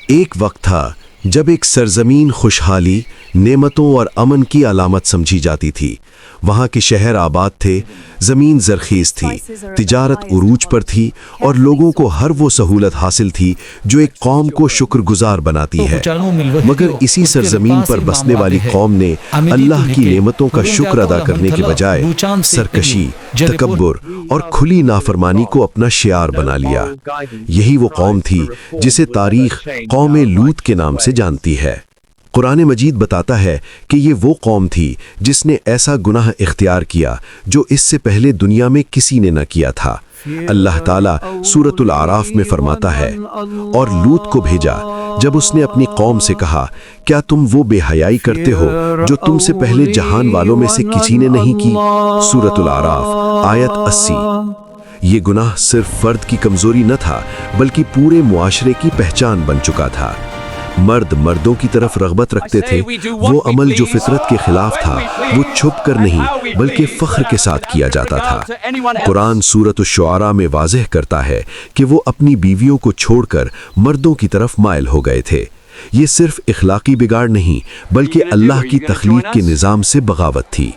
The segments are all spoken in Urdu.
ایک وقت تھا جب ایک سرزمین خوشحالی، نعمتوں اور امن کی علامت سمجھی جاتی تھی۔ وہاں کے شہر آباد تھے، زمین زرخیز تھی، تجارت عروج پر تھی اور لوگوں کو ہر وہ سہولت حاصل تھی جو ایک قوم کو شکر گزار بناتی ہے۔ مگر اسی سرزمین پر بسنے والی قوم نے اللہ کی نعمتوں کا شکر ادا کرنے کے بجائے سرکشی، تکبر اور کھلی نافرمانی کو اپنا شعار بنا لیا۔ یہی وہ قوم تھی جسے تاریخ قوم لوط کے نام سے جانتی ہے۔ قرآن مجید بتاتا ہے کہ یہ وہ قوم تھی جس نے ایسا گناہ اختیار کیا جو اس سے پہلے دنیا میں کسی نے نہ کیا تھا۔ اللہ تعالیٰ سورۃ الاعراف میں فرماتا ہے، اور لوط کو بھیجا جب اس نے اپنی قوم سے کہا، کیا تم وہ بے حیائی کرتے ہو جو تم سے پہلے جہان والوں میں سے کسی نے نہیں کی؟ سورۃ الاعراف آیت 80۔ یہ گناہ صرف فرد کی کمزوری نہ تھا بلکہ پورے معاشرے کی پہچان بن چکا تھا۔ مرد مردوں کی طرف رغبت رکھتے تھے، وہ عمل جو فطرت کے خلاف تھا وہ چھپ کر نہیں بلکہ فخر کے ساتھ کیا جاتا تھا۔ قرآن سورۃ الشعراء میں واضح کرتا ہے کہ وہ اپنی بیویوں کو چھوڑ کر مردوں کی طرف مائل ہو گئے تھے۔ یہ صرف اخلاقی بگاڑ نہیں بلکہ اللہ کی تخلیق کے نظام سے بغاوت تھی۔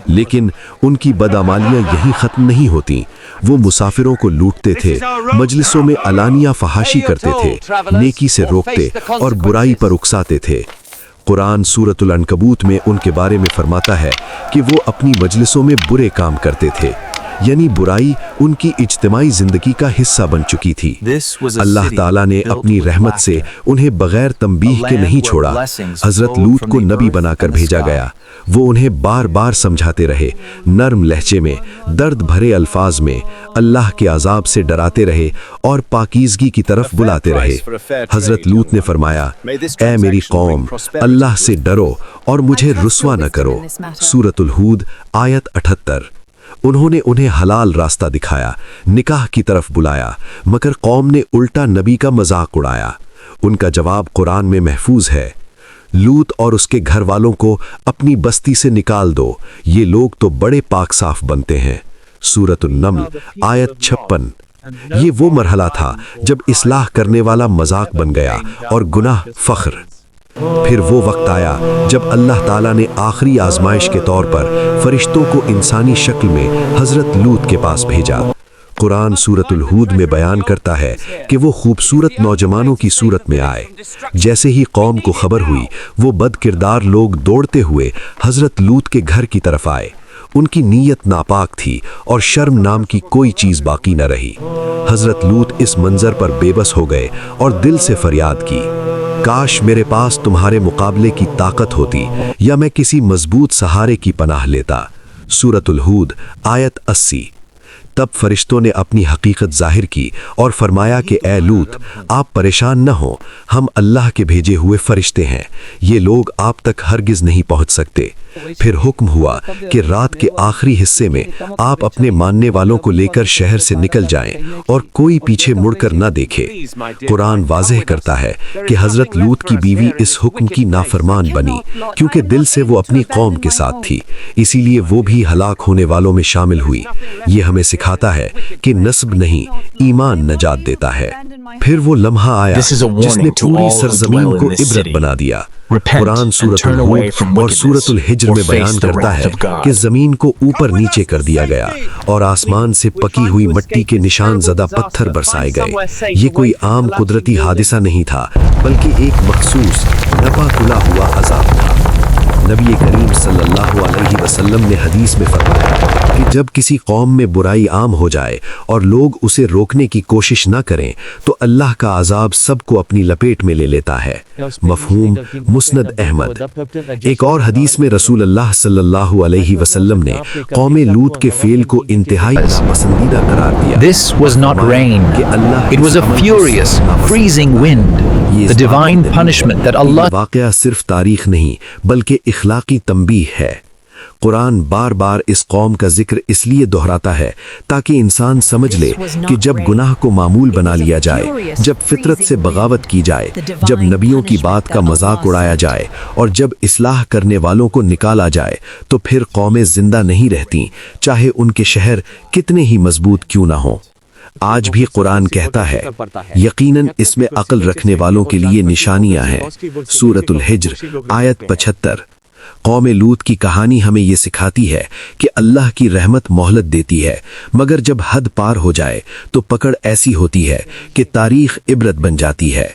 لیکن ان کی بدعمالیاں یہیں ختم نہیں ہوتیں۔ وہ مسافروں کو لوٹتے تھے، مجلسوں میں علانیہ فحاشی کرتے تھے، نیکی سے روکتے اور برائی پر اکساتے تھے۔ قرآن سورۃ العنکبوت میں ان کے بارے میں فرماتا ہے کہ وہ اپنی مجلسوں میں برے کام کرتے تھے، یعنی برائی ان کی اجتماعی زندگی کا حصہ بن چکی تھی۔ اللہ تعالیٰ نے اپنی رحمت سے انہیں بغیر تنبیہ کے نہیں چھوڑا۔ حضرت لوط کو نبی بنا کر بھیجا گیا۔ وہ انہیں بار بار سمجھاتے رہے، نرم لہجے میں، درد بھرے الفاظ میں، اللہ کے عذاب سے ڈراتے رہے اور پاکیزگی کی طرف بلاتے رہے۔ حضرت لوط نے فرمایا، اے میری قوم، اللہ سے ڈرو اور مجھے رسوا نہ کرو۔ سورۃ الہود آیت 78۔ انہوں نے انہیں حلال راستہ دکھایا، نکاح کی طرف بلایا، مگر قوم نے الٹا نبی کا مذاق اڑایا۔ ان کا جواب قرآن میں محفوظ ہے، لوط اور اس کے گھر والوں کو اپنی بستی سے نکال دو، یہ لوگ تو بڑے پاک صاف بنتے ہیں۔ سورۃ النمل آیت 56۔ یہ وہ مرحلہ تھا جب اصلاح کرنے والا مذاق بن گیا اور گناہ فخر۔ پھر وہ وقت آیا جب اللہ تعالیٰ نے آخری آزمائش کے طور پر فرشتوں کو انسانی شکل میں حضرت لوط کے پاس بھیجا۔ قرآن سورۃ الہود میں بیان کرتا ہے کہ وہ خوبصورت نوجوانوں کی صورت میں آئے۔ جیسے ہی قوم کو خبر ہوئی، وہ بد کردار لوگ دوڑتے ہوئے حضرت لوط کے گھر کی طرف آئے۔ ان کی نیت ناپاک تھی اور شرم نام کی کوئی چیز باقی نہ رہی۔ حضرت لوط اس منظر پر بے بس ہو گئے اور دل سے فریاد کی، کاش میرے پاس تمہارے مقابلے کی طاقت ہوتی یا میں کسی مضبوط سہارے کی پناہ لیتا۔ سورۃ الہود آیت 80۔ تب فرشتوں نے اپنی حقیقت ظاہر کی اور فرمایا کہ اے لوط، آپ پریشان نہ ہوں، ہم اللہ کے بھیجے ہوئے فرشتے ہیں، یہ لوگ آپ تک ہرگز نہیں پہنچ سکتے۔ پھر حکم ہوا کہ رات کے آخری حصے میں آپ اپنے ماننے والوں کو لے کر شہر سے نکل جائیں اور کوئی پیچھے مڑ کر نہ دیکھے۔ قرآن واضح کرتا ہے کہ حضرت لوط کی بیوی اس حکم کی نافرمان بنی، کیونکہ دل سے وہ اپنی قوم کے ساتھ تھی، اسی لیے وہ بھی ہلاک ہونے والوں میں شامل ہوئی۔ یہ ہمیں سکھاتا ہے کہ نسب نہیں، ایمان نجات دیتا ہے۔ پھر وہ لمحہ آیا جس نے پوری سرزمین کو عبرت بنا دیا۔ قرآن سورۃ الہود اور سورۃ الحجر میں بیان کرتا ہے کہ زمین کو اوپر نیچے کر دیا گیا اور آسمان سے پکی ہوئی مٹی کے نشان زدہ پتھر برسائے گئے۔ یہ کوئی عام قدرتی حادثہ نہیں تھا بلکہ ایک مخصوص نپا کھلا ہوا عذاب تھا۔ نبی کریم صلی اللہ علیہ وسلم نے حدیث میں فرمایا کہ جب کسی قوم میں برائی عام ہو جائے اور لوگ اسے روکنے کی کوشش نہ کریں تو اللہ کا عذاب سب کو اپنی لپیٹ میں لے لیتا ہے۔ مفہوم مسند احمد۔ ایک اور حدیث میں رسول اللہ صلی اللہ علیہ وسلم نے قوم لوط کے فعل کو انتہائی ناپسندیدہ قرار دیا۔ This was not rain. It was a furious, freezing wind. The divine punishment that Allah واقعہ صرف تاریخ نہیں بلکہ اخلاقی تنبیہ ہے۔ قرآن بار بار اس قوم کا ذکر اس لیے دہراتا ہے تاکہ انسان سمجھ لے کہ جب گناہ کو معمول بنا لیا جائے، جب فطرت سے بغاوت کی جائے، جب نبیوں کی بات کا مذاق اڑایا جائے اور جب اصلاح کرنے والوں کو نکالا جائے تو پھر قومیں زندہ نہیں رہتیں، چاہے ان کے شہر کتنے ہی مضبوط کیوں نہ ہوں۔ آج بھی قرآن کہتا ہے یقیناً اس میں عقل رکھنے والوں کے لیے نشانیاں ہیں۔ سورۃ الحجر آیت 75۔ قوم لوط کی کہانی ہمیں یہ سکھاتی ہے کہ اللہ کی رحمت مہلت دیتی ہے، مگر جب حد پار ہو جائے تو پکڑ ایسی ہوتی ہے کہ تاریخ عبرت بن جاتی ہے۔